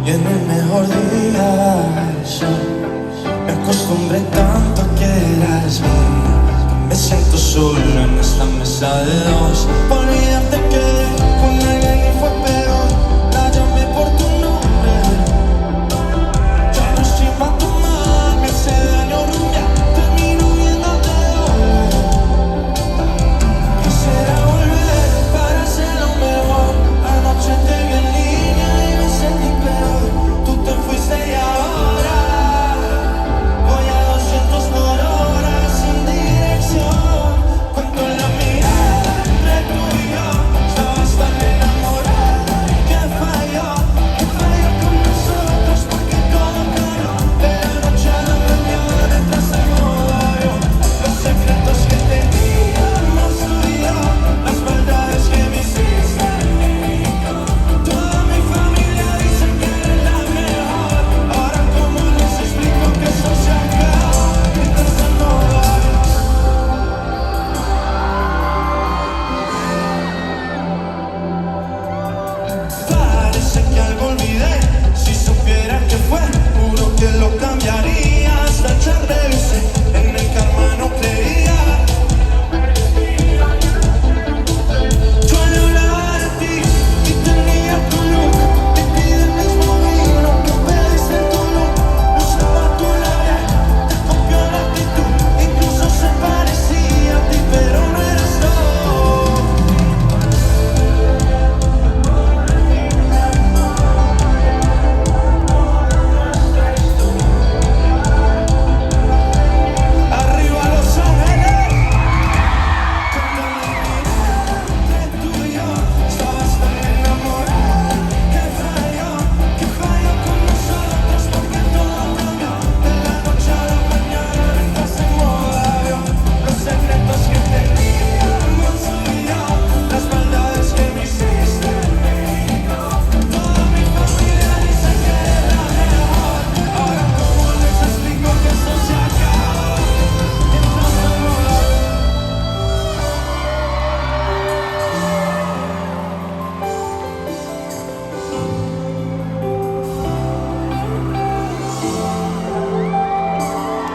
Y en el mejor día yo me acostumbré tanto a que eras mía. Me siento solo en esta mesa de dos. Olvídate que con alguien y fue peor. La llamé por tu nombre. Ya no estoy pa' tu mal, me hace daño rubia. Termino viéndote doble. Quisiera volver para hacerlo mejor. Anoche te vi en línea y me sentí peor. Tú te fuiste y ahora voy a 200 por hora sin dirección. Cuento la mirada entre tú y yo. Estabas tan enamorada y que falló con nosotros porque todo cayó. De la noche a la mañana detrás del modo. Los secretos que teníamos tú y yo, las maldades que me hiciste en mí. Toda mi familia dice que eres la mejor. Ahora cómo les explico que eso se acabó. Detrás del modo. Parece que algo olvidé.